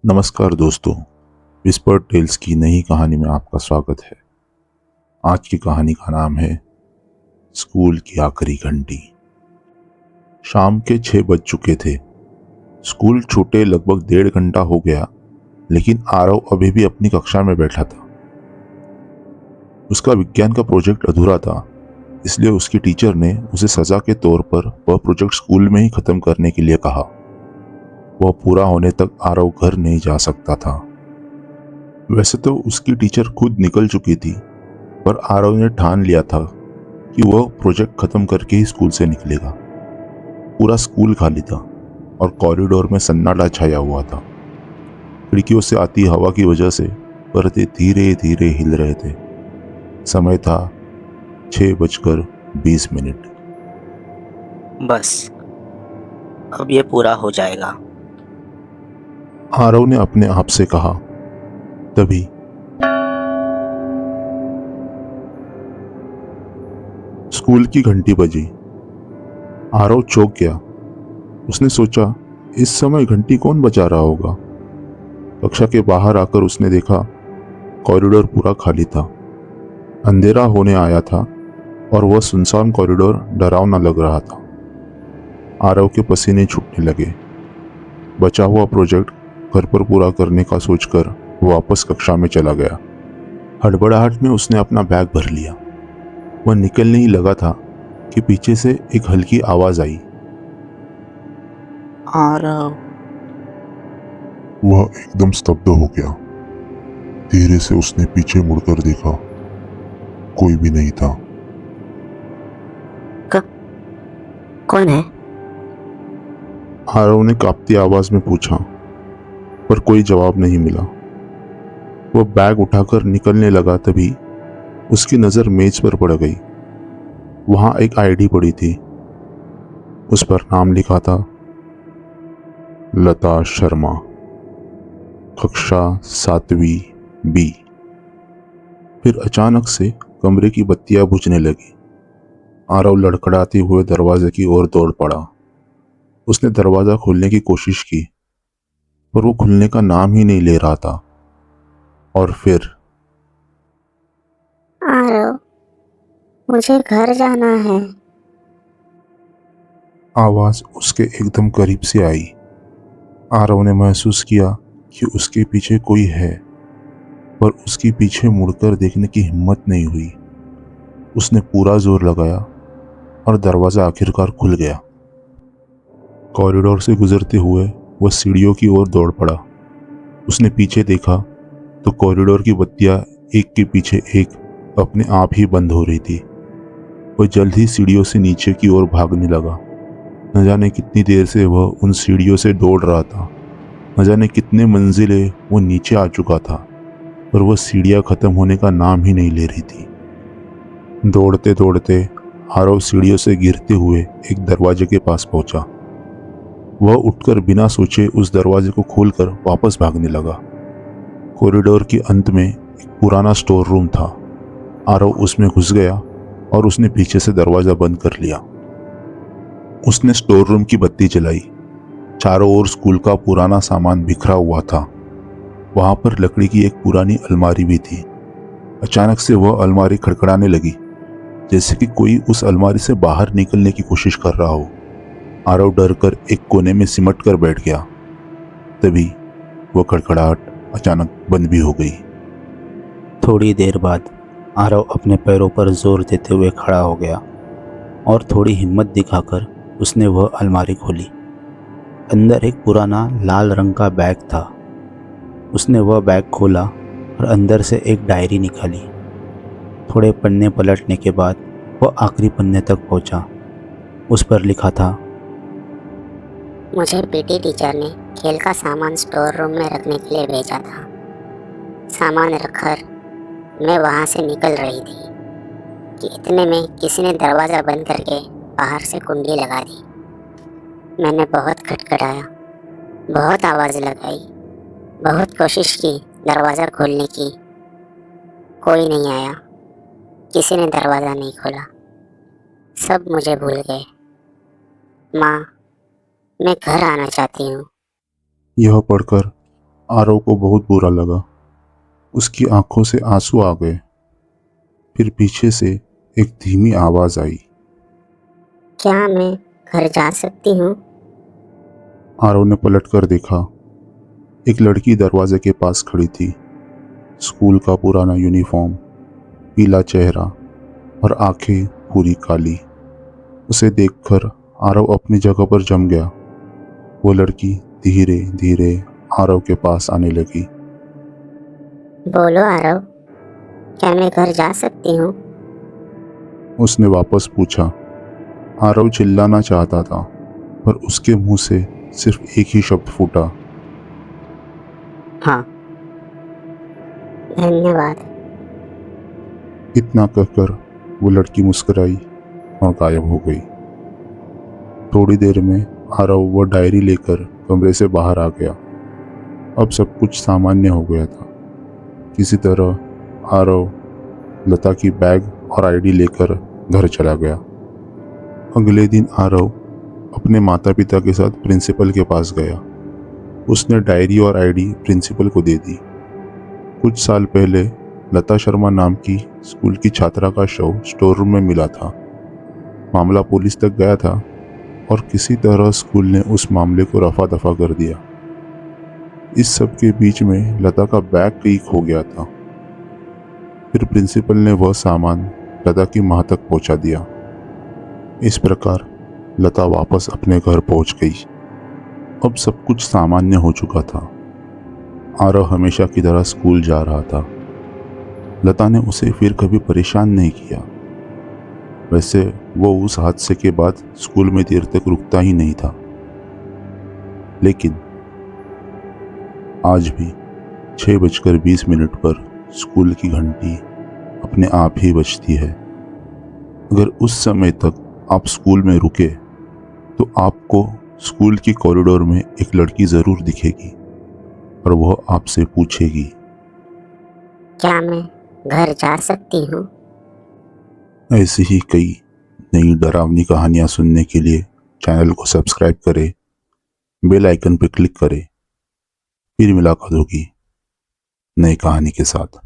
नमस्कार दोस्तों, whisper tales की नई कहानी में आपका स्वागत है। आज की कहानी का नाम है स्कूल की आखिरी घंटी। शाम के 6 बज चुके थे। स्कूल छूटे लगभग 1.5 घंटा हो गया, लेकिन आरव अभी भी अपनी कक्षा में बैठा था। उसका विज्ञान का प्रोजेक्ट अधूरा था, इसलिए उसकी टीचर ने उसे सजा के तौर पर वह प्रोजेक्ट स्कूल में ही खत्म करने के लिए कहा। वह पूरा होने तक आरव घर नहीं जा सकता था। वैसे तो उसकी टीचर खुद निकल चुकी थी, पर आरव ने ठान लिया था कि वह प्रोजेक्ट खत्म करके ही स्कूल से निकलेगा। पूरा स्कूल खाली था और कॉरिडोर में सन्नाटा छाया हुआ था। खिड़कियों से आती हवा की वजह से पर्दे धीरे धीरे हिल रहे थे। समय था 6:20। बस अब ये पूरा हो जाएगा। आरव ने अपने आप से कहा। तभी स्कूल की घंटी बजी। आरव चौंक गया। उसने सोचा, इस समय घंटी कौन बजा रहा होगा। कक्षा के बाहर आकर उसने देखा, कॉरिडोर पूरा खाली था। अंधेरा होने आया था और वह सुनसान कॉरिडोर डरावना लग रहा था। आरव के पसीने छूटने लगे। बचा हुआ प्रोजेक्ट घर पर पूरा करने का सोचकर वो वापस कक्षा में चला गया। हड़बड़ाहट में उसने अपना बैग भर लिया। वह निकलने ही लगा था कि पीछे से एक हल्की आवाज आई। आरव, वह एकदम स्तब्ध हो गया। धीरे से उसने पीछे मुड़कर देखा। कोई भी नहीं था। कौन है? आरव ने कांपती आवाज में पूछा, पर कोई जवाब नहीं मिला। वह बैग उठाकर निकलने लगा, तभी उसकी नजर मेज पर पड़ गई। वहां एक आईडी पड़ी थी। उस पर नाम लिखा था, लता शर्मा, कक्षा 7वीं बी। फिर अचानक से कमरे की बत्तियां बुझने लगी। आरव लड़खड़ाते हुए दरवाजे की ओर दौड़ पड़ा। उसने दरवाजा खोलने की कोशिश की, पर वो खुलने का नाम ही नहीं ले रहा था। और फिर आरव, मुझे घर जाना है। आवाज उसके एकदम करीब से आई। आरव ने महसूस किया कि उसके पीछे कोई है, पर उसके पीछे मुड़कर देखने की हिम्मत नहीं हुई। उसने पूरा जोर लगाया और दरवाजा आखिरकार खुल गया। कॉरिडोर से गुजरते हुए वह सीढ़ियों की ओर दौड़ पड़ा। उसने पीछे देखा तो कॉरिडोर की बत्तियां एक के पीछे एक अपने आप ही बंद हो रही थी। वह जल्द ही सीढ़ियों से नीचे की ओर भागने लगा। न जाने कितनी देर से वह उन सीढ़ियों से दौड़ रहा था। न जाने कितने मंजिलें वो नीचे आ चुका था, पर वह सीढ़ियां खत्म होने का नाम ही नहीं ले रही थी। दौड़ते दौड़ते आरव सीढ़ियों से गिरते हुए एक दरवाजे के पास पहुंचा। वह उठकर बिना सोचे उस दरवाजे को खोलकर वापस भागने लगा। कॉरिडोर के अंत में एक पुराना स्टोर रूम था। आरव उसमें घुस गया और उसने पीछे से दरवाजा बंद कर लिया। उसने स्टोर रूम की बत्ती जलाई। चारों ओर स्कूल का पुराना सामान बिखरा हुआ था। वहां पर लकड़ी की एक पुरानी अलमारी भी थी। अचानक से वह अलमारी खड़खड़ाने लगी, जैसे कि कोई उस अलमारी से बाहर निकलने की कोशिश कर रहा हो। आरव डरकर एक कोने में सिमट कर बैठ गया। तभी वह खड़खड़ाहट अचानक बंद भी हो गई। थोड़ी देर बाद आरव अपने पैरों पर जोर देते हुए खड़ा हो गया और थोड़ी हिम्मत दिखाकर उसने वह अलमारी खोली। अंदर एक पुराना लाल रंग का बैग था। उसने वह बैग खोला और अंदर से एक डायरी निकाली। थोड़े पन्ने पलटने के बाद वह आखिरी पन्ने तक पहुंचा। उस पर लिखा था, मुझे पीटी टीचर ने खेल का सामान स्टोर रूम में रखने के लिए भेजा था। सामान रखकर मैं वहां से निकल रही थी कि इतने में किसी ने दरवाज़ा बंद करके बाहर से कुंडी लगा दी। मैंने बहुत खटखटाया, बहुत आवाज़ लगाई, बहुत कोशिश की दरवाज़ा खोलने की। कोई नहीं आया, किसी ने दरवाज़ा नहीं खोला। सब मुझे भूल गए। माँ, मैं घर आना चाहती हूँ। यह पढ़कर आरव को बहुत बुरा लगा। उसकी आंखों से आंसू आ गए। फिर पीछे से एक धीमी आवाज आई। क्या मैं घर जा सकती हूँ? आरव ने पलट कर देखा। एक लड़की दरवाजे के पास खड़ी थी। स्कूल का पुराना यूनिफॉर्म, पीला चेहरा और आंखें पूरी काली। उसे देखकर आरव अपनी जगह पर जम गया। वो लड़की धीरे धीरे आरव के पास आने लगी। बोलो आरव, क्या मैं घर जा सकती हूँ? उसने वापस पूछा। आरव चिल्लाना चाहता था, पर उसके मुंह से सिर्फ एक ही शब्द फूटा। हाँ, धन्यवाद। इतना कहकर वो लड़की मुस्कुराई और गायब हो गई। थोड़ी देर में आरव वो डायरी लेकर कमरे से बाहर आ गया। अब सब कुछ सामान्य हो गया था। किसी तरह आरव लता की बैग और आईडी लेकर घर चला गया। अगले दिन आरव अपने माता पिता के साथ प्रिंसिपल के पास गया। उसने डायरी और आईडी प्रिंसिपल को दे दी। कुछ साल पहले लता शर्मा नाम की स्कूल की छात्रा का शव स्टोर रूम में मिला था। मामला पुलिस तक गया था और किसी तरह स्कूल ने उस मामले को रफा दफा कर दिया। इस सब के बीच में लता का बैग कहीं खो गया था। फिर प्रिंसिपल ने वह सामान लता की मां तक पहुंचा दिया। इस प्रकार लता वापस अपने घर पहुंच गई। अब सब कुछ सामान्य हो चुका था। आरव हमेशा की तरह स्कूल जा रहा था। लता ने उसे फिर कभी परेशान नहीं किया। वैसे वो उस हादसे के बाद स्कूल में देर तक रुकता ही नहीं था। लेकिन आज भी 6:20 पर स्कूल की घंटी अपने आप ही बजती है। अगर उस समय तक आप स्कूल में रुके तो आपको स्कूल की कॉरिडोर में एक लड़की जरूर दिखेगी और वह आपसे पूछेगी, क्या मैं घर जा सकती हूँ? ऐसी ही कई नई डरावनी कहानियां सुनने के लिए चैनल को सब्सक्राइब करें, बेल आइकन पर क्लिक करें। फिर मुलाकात होगी नई कहानी के साथ।